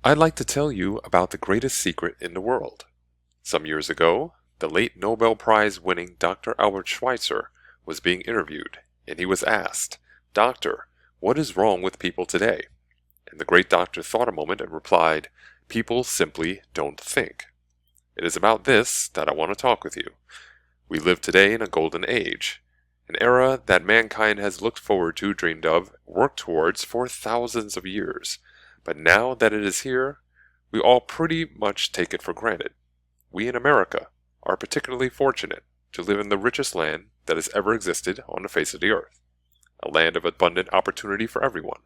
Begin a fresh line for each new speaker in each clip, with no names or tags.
I'd like to tell you about the greatest secret in the world. Some years ago, the late Nobel Prize winning Dr. Albert Schweitzer was being interviewed, and he was asked, "Doctor, what is wrong with people today?" And the great doctor thought a moment and replied, "People simply don't think." It is about this that I want to talk with you. We live today in a golden age, an era that mankind has looked forward to, dreamed of, worked towards for thousands of years. But now that it is here, we all pretty much take it for granted. We in America are particularly fortunate to live in the richest land that has ever existed on the face of the earth, a land of abundant opportunity for everyone.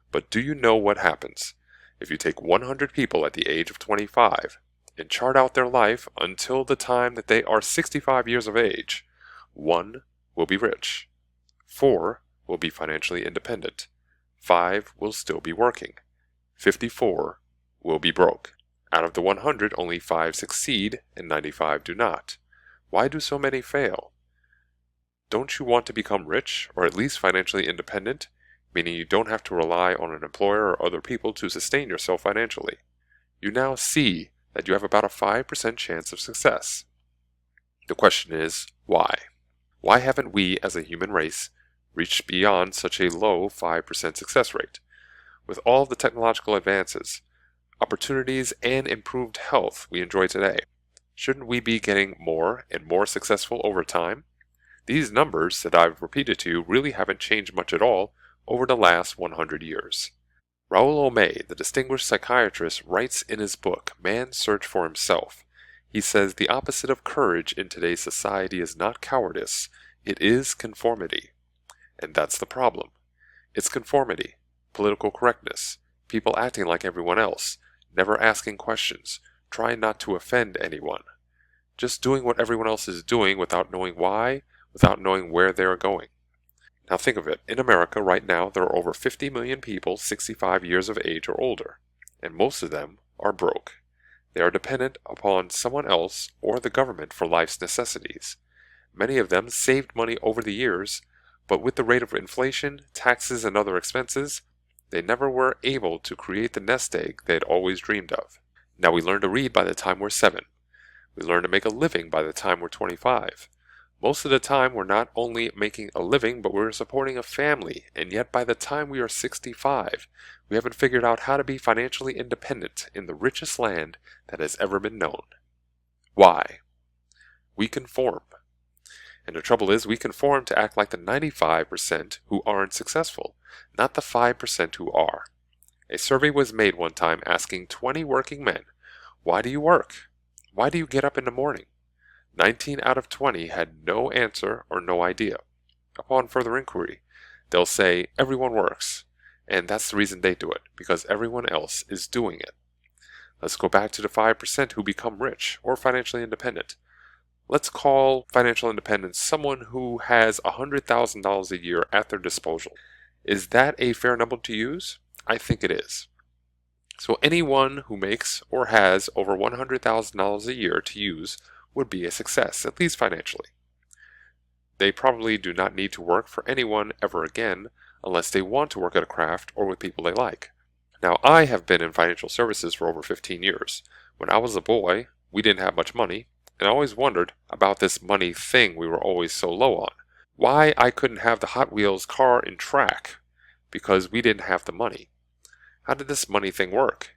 But do you know what happens if you take 100 people at the age of 25 and chart out their life until the time that they are 65 years of age? 1 will be rich, 4 will be financially independent, 5 will still be working, 54 will be broke. Out of the 100, only 5 succeed and 95 do not. Why do so many fail? Don't you want to become rich, or at least financially independent, meaning you don't have to rely on an employer or other people to sustain yourself financially? You now see that you have about a 5% chance of success. The question is, why? Why haven't we, as a human race, reached beyond such a low 5% success rate? With all the technological advances, opportunities, and improved health we enjoy today, shouldn't we be getting more and more successful over time? These numbers that I've repeated to you really haven't changed much at all over the last 100 years. Raoul Omey, the distinguished psychiatrist, writes in his book, Man's Search for Himself. He says the opposite of courage in today's society is not cowardice, it is conformity. And that's the problem. It's conformity, political correctness, people acting like everyone else, never asking questions, trying not to offend anyone. Just doing what everyone else is doing without knowing why, without knowing where they are going. Now think of it. In America right now, there are over 50 million people 65 years of age or older, and most of them are broke. They are dependent upon someone else or the government for life's necessities. Many of them saved money over the years, but with the rate of inflation, taxes, and other expenses, they never were able to create the nest egg they had always dreamed of. Now we learn to read by the time we're 7. We learn to make a living by the time we're 25. Most of the time we're not only making a living, but we're supporting a family, and yet by the time we are 65, we haven't figured out how to be financially independent in the richest land that has ever been known. Why? We conform. And the trouble is, we conform to act like the 95% who aren't successful, not the 5% who are. A survey was made one time asking 20 working men, "Why do you work? Why do you get up in the morning?" 19 out of 20 had no answer or no idea. Upon further inquiry, they'll say everyone works, and that's the reason they do it, because everyone else is doing it. Let's go back to the 5% who become rich or financially independent. Let's call financial independence someone who has $100,000 a year at their disposal. Is that a fair number to use? I think it is. So anyone who makes or has over $100,000 a year to use would be a success, at least financially. They probably do not need to work for anyone ever again unless they want to work at a craft or with people they like. Now, I have been in financial services for over 15 years. When I was a boy, we didn't have much money, and I always wondered about this money thing we were always so low on. Why I couldn't have the Hot Wheels car and track? Because we didn't have the money. How did this money thing work?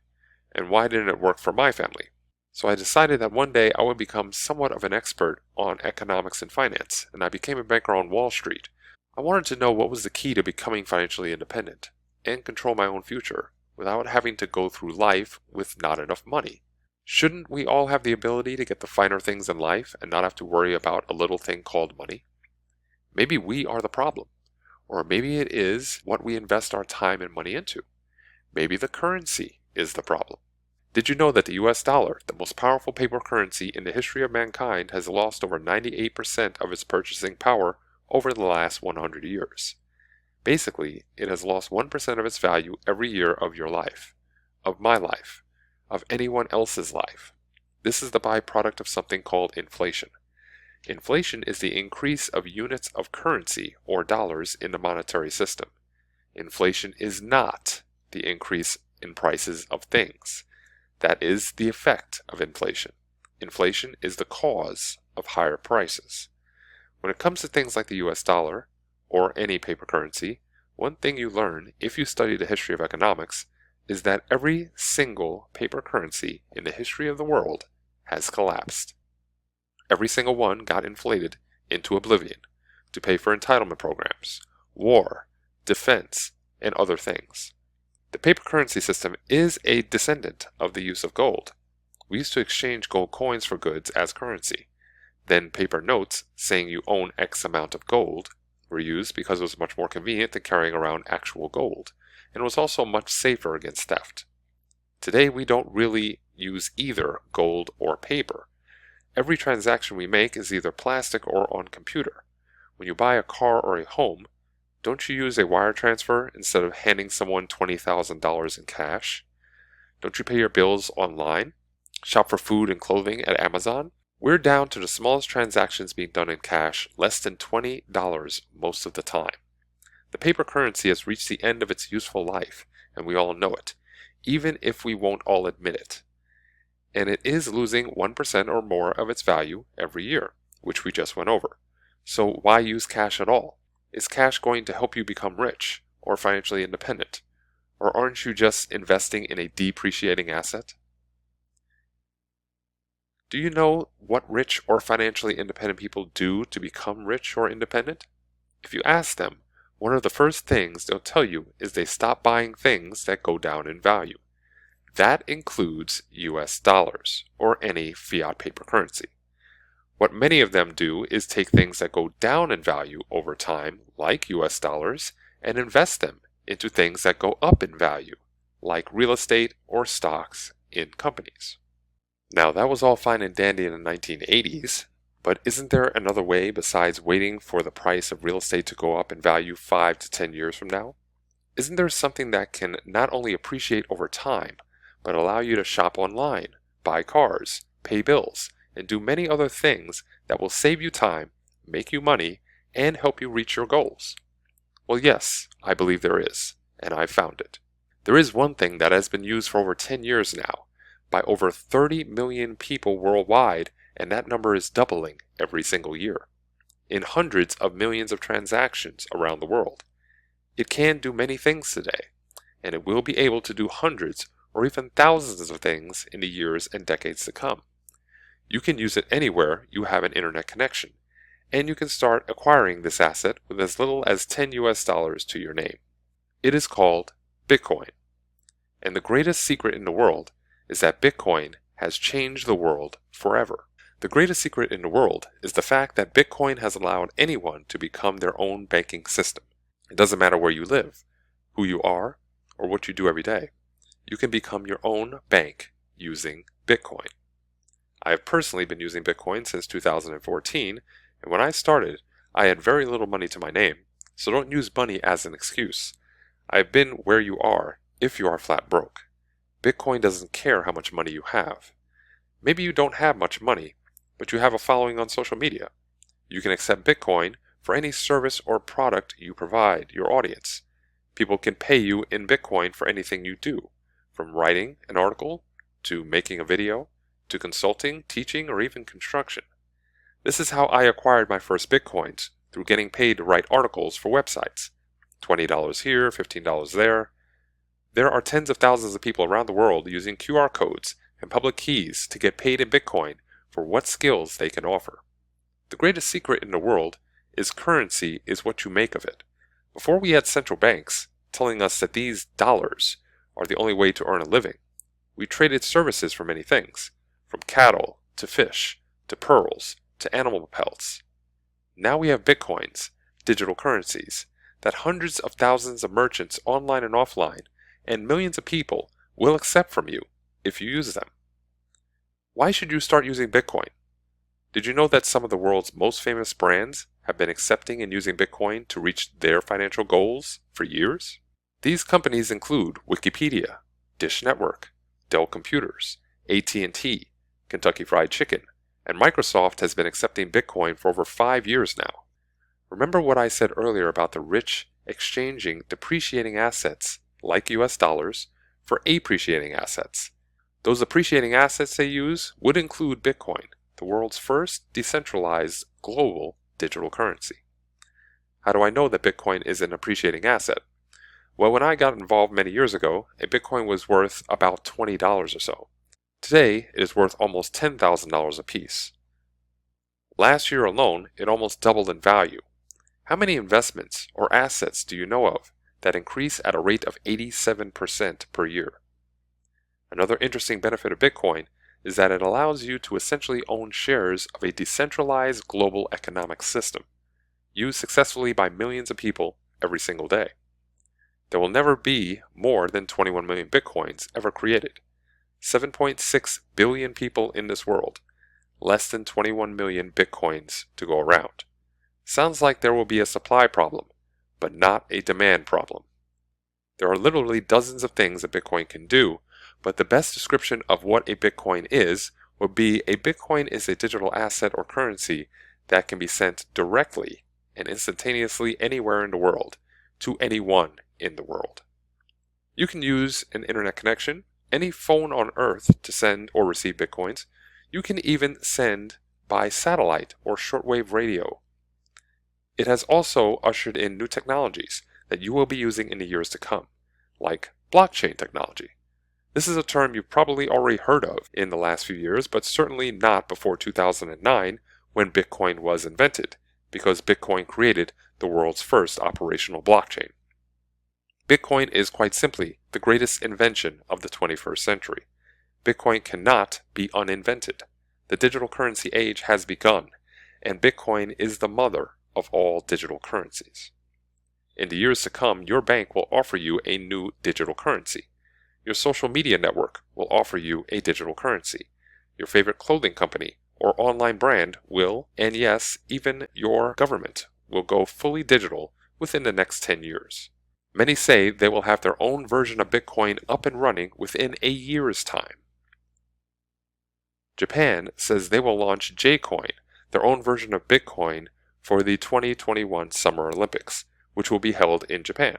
And why didn't it work for my family? So I decided that one day I would become somewhat of an expert on economics and finance, and I became a banker on Wall Street. I wanted to know what was the key to becoming financially independent and control my own future without having to go through life with not enough money. Shouldn't we all have the ability to get the finer things in life and not have to worry about a little thing called money? Maybe we are the problem, or maybe it is what we invest our time and money into. Maybe the currency is the problem. Did you know that the US dollar, the most powerful paper currency in the history of mankind, has lost over 98% of its purchasing power over the last 100 years? Basically, it has lost 1% of its value every year of your life, of my life, of anyone else's life. This is the byproduct of something called inflation. Inflation is the increase of units of currency or dollars in the monetary system. Inflation is not the increase in prices of things. That is the effect of inflation. Inflation is the cause of higher prices. When it comes to things like the US dollar, or any paper currency, one thing you learn if you study the history of economics is that every single paper currency in the history of the world has collapsed. Every single one got inflated into oblivion to pay for entitlement programs, war, defense, and other things. The paper currency system is a descendant of the use of gold. We used to exchange gold coins for goods as currency. Then paper notes saying you own X amount of gold were used because it was much more convenient than carrying around actual gold, and was also much safer against theft. Today we don't really use either gold or paper. Every transaction we make is either plastic or on computer. When you buy a car or a home, don't you use a wire transfer instead of handing someone $20,000 in cash? Don't you pay your bills online? Shop for food and clothing at Amazon? We're down to the smallest transactions being done in cash, less than $20 most of the time. The paper currency has reached the end of its useful life, and we all know it, even if we won't all admit it. And it is losing 1% or more of its value every year, which we just went over. So why use cash at all? Is cash going to help you become rich or financially independent? Or aren't you just investing in a depreciating asset? Do you know what rich or financially independent people do to become rich or independent? If you ask them, one of the first things they'll tell you is they stop buying things that go down in value. That includes US dollars or any fiat paper currency. What many of them do is take things that go down in value over time, like US dollars, and invest them into things that go up in value, like real estate or stocks in companies. Now, that was all fine and dandy in the 1980s, but isn't there another way besides waiting for the price of real estate to go up in value 5 to 10 years from now? Isn't there something that can not only appreciate over time, but allow you to shop online, buy cars, pay bills, and do many other things that will save you time, make you money, and help you reach your goals? Well, yes, I believe there is, and I've found it. There is one thing that has been used for over 10 years now, by over 30 million people worldwide, and that number is doubling every single year, in hundreds of millions of transactions around the world. It can do many things today, and it will be able to do hundreds or even thousands of things in the years and decades to come. You can use it anywhere you have an internet connection, and you can start acquiring this asset with as little as $10 US to your name. It is called Bitcoin. And the greatest secret in the world is that Bitcoin has changed the world forever. The greatest secret in the world is the fact that Bitcoin has allowed anyone to become their own banking system. It doesn't matter where you live, who you are, or what you do every day. You can become your own bank using Bitcoin. I have personally been using Bitcoin since 2014, and when I started, I had very little money to my name, so don't use money as an excuse. I've been where you are if you are flat broke. Bitcoin doesn't care how much money you have. Maybe you don't have much money, but you have a following on social media. You can accept Bitcoin for any service or product you provide your audience. People can pay you in Bitcoin for anything you do, from writing an article, to making a video, to consulting, teaching, or even construction. This is how I acquired my first Bitcoins, through getting paid to write articles for websites. $20 here, $15 there. There are tens of thousands of people around the world using QR codes and public keys to get paid in Bitcoin for what skills they can offer. The greatest secret in the world is currency is what you make of it. Before we had central banks telling us that these dollars are the only way to earn a living, we traded services for many things, from cattle to fish to pearls to animal pelts. Now we have Bitcoins, digital currencies, that hundreds of thousands of merchants online and offline and millions of people will accept from you if you use them. Why should you start using Bitcoin? Did you know that some of the world's most famous brands have been accepting and using Bitcoin to reach their financial goals for years? These companies include Wikipedia, Dish Network, Dell Computers, AT&T, Kentucky Fried Chicken, and Microsoft has been accepting Bitcoin for over 5 years now. Remember what I said earlier about the rich exchanging depreciating assets like US dollars for appreciating assets. Those appreciating assets they use would include Bitcoin, the world's first decentralized global digital currency. How do I know that Bitcoin is an appreciating asset? Well, when I got involved many years ago, a Bitcoin was worth about $20 or so. Today, it is worth almost $10,000 a piece. Last year alone, it almost doubled in value. How many investments or assets do you know of that increase at a rate of 87% per year? Another interesting benefit of Bitcoin is that it allows you to essentially own shares of a decentralized global economic system, used successfully by millions of people every single day. There will never be more than 21 million Bitcoins ever created. 7.6 billion people in this world, less than 21 million Bitcoins to go around. Sounds like there will be a supply problem, but not a demand problem. There are literally dozens of things that Bitcoin can do, but the best description of what a Bitcoin is would be a Bitcoin is a digital asset or currency that can be sent directly and instantaneously anywhere in the world to anyone in the world. You can use an internet connection, any phone on Earth to send or receive Bitcoins. You can even send by satellite or shortwave radio. It has also ushered in new technologies that you will be using in the years to come, like blockchain technology. This is a term you've probably already heard of in the last few years, but certainly not before 2009 when Bitcoin was invented, because Bitcoin created the world's first operational blockchain. Bitcoin is quite simply the greatest invention of the 21st century. Bitcoin cannot be uninvented. The digital currency age has begun, and Bitcoin is the mother of all digital currencies. In the years to come, your bank will offer you a new digital currency. Your social media network will offer you a digital currency. Your favorite clothing company or online brand will, and yes, even your government will go fully digital within the next 10 years. Many say they will have their own version of Bitcoin up and running within a year's time. Japan says they will launch J-Coin, their own version of Bitcoin, for the 2021 Summer Olympics, which will be held in Japan.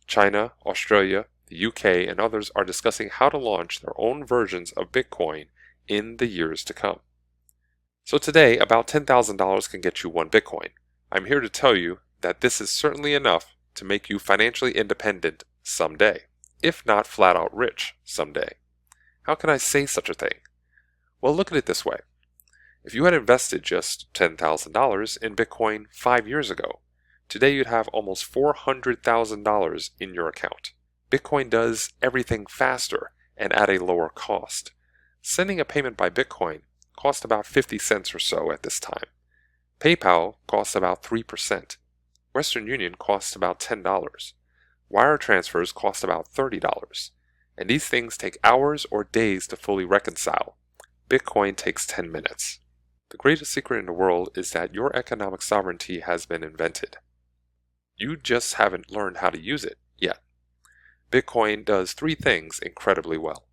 China, Australia, the UK, and others are discussing how to launch their own versions of Bitcoin in the years to come. So today, about $10,000 can get you one Bitcoin. I'm here to tell you that this is certainly enough to make you financially independent someday, if not flat out rich someday. How can I say such a thing? Well, look at it this way. If you had invested just $10,000 in Bitcoin 5 years ago, today you'd have almost $400,000 in your account. Bitcoin does everything faster and at a lower cost. Sending a payment by Bitcoin costs about 50 cents or so at this time. PayPal costs about 3%. Western Union costs about $10. Wire transfers cost about $30. And these things take hours or days to fully reconcile. Bitcoin takes 10 minutes. The greatest secret in the world is that your economic sovereignty has been invented. You just haven't learned how to use it yet. Bitcoin does 3 things incredibly well.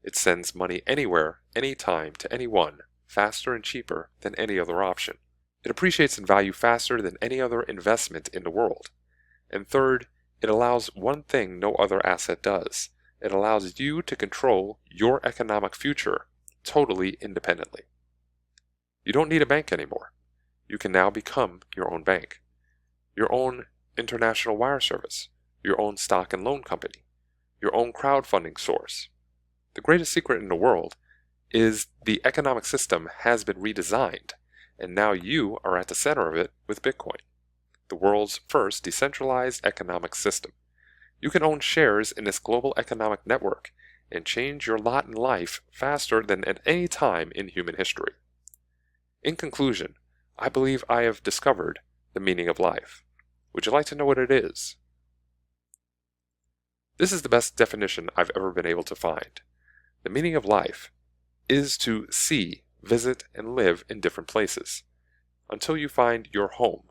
It sends money anywhere, anytime, to anyone, faster and cheaper than any other option. It appreciates in value faster than any other investment in the world. And third, it allows one thing no other asset does. It allows you to control your economic future totally independently. You don't need a bank anymore. You can now become your own bank, your own international wire service, your own stock and loan company, your own crowdfunding source. The greatest secret in the world is the economic system has been redesigned, and now you are at the center of it with Bitcoin, the world's first decentralized economic system. You can own shares in this global economic network and change your lot in life faster than at any time in human history. In conclusion, I believe I have discovered the meaning of life. Would you like to know what it is? This is the best definition I've ever been able to find. The meaning of life is to see, visit, and live in different places until you find your home,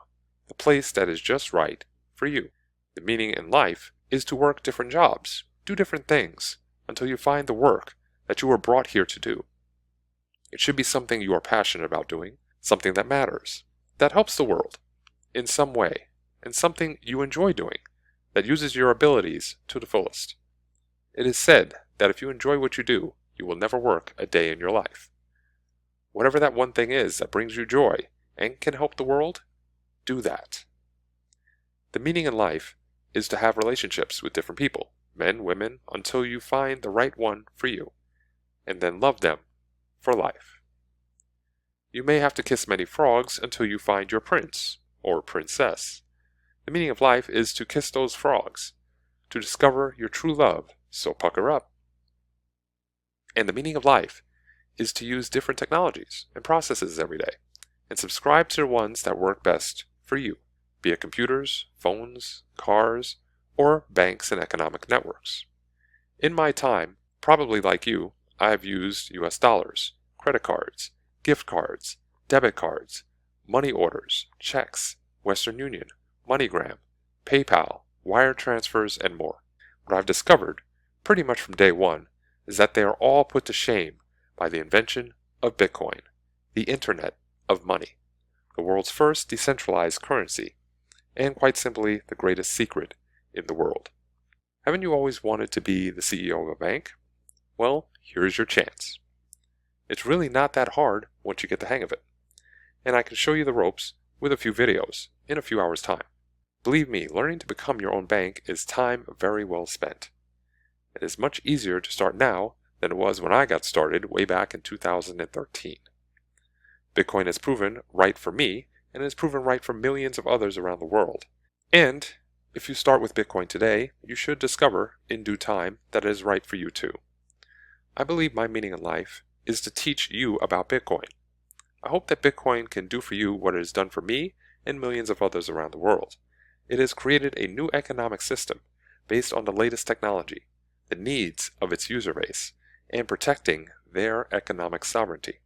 the place that is just right for you. The meaning in life is to work different jobs, do different things, until you find the work that you were brought here to do. It should be something you are passionate about doing, something that matters, that helps the world in some way, and something you enjoy doing, that uses your abilities to the fullest. It is said that if you enjoy what you do, you will never work a day in your life. Whatever that one thing is that brings you joy and can help the world, do that. The meaning in life is to have relationships with different people, men, women, until you find the right one for you, and then love them for life. You may have to kiss many frogs until you find your prince or princess. The meaning of life is to kiss those frogs, to discover your true love, so pucker up. And the meaning of life is to use different technologies and processes every day, and subscribe to the ones that work best for you, be it computers, phones, cars, or banks and economic networks. In my time, probably like you, I have used US dollars, credit cards, gift cards, debit cards, money orders, checks, Western Union, MoneyGram, PayPal, wire transfers, and more. What I've discovered, pretty much from day one, is that they are all put to shame by the invention of Bitcoin, the Internet of money, the world's first decentralized currency, and quite simply the greatest secret in the world. Haven't you always wanted to be the CEO of a bank? Well, here's your chance. It's really not that hard once you get the hang of it, and I can show you the ropes with a few videos in a few hours' time. Believe me, learning to become your own bank is time very well spent. It is much easier to start now than it was when I got started way back in 2013. Bitcoin has proven right for me, and has proven right for millions of others around the world. And if you start with Bitcoin today, you should discover in due time that it is right for you too. I believe my meaning in life is to teach you about Bitcoin. I hope that Bitcoin can do for you what it has done for me and millions of others around the world. It has created a new economic system based on the latest technology, the needs of its user base, and protecting their economic sovereignty.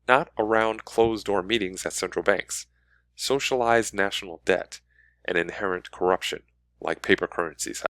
Not around closed-door meetings at central banks, socialized national debt, and inherent corruption like paper currencies have.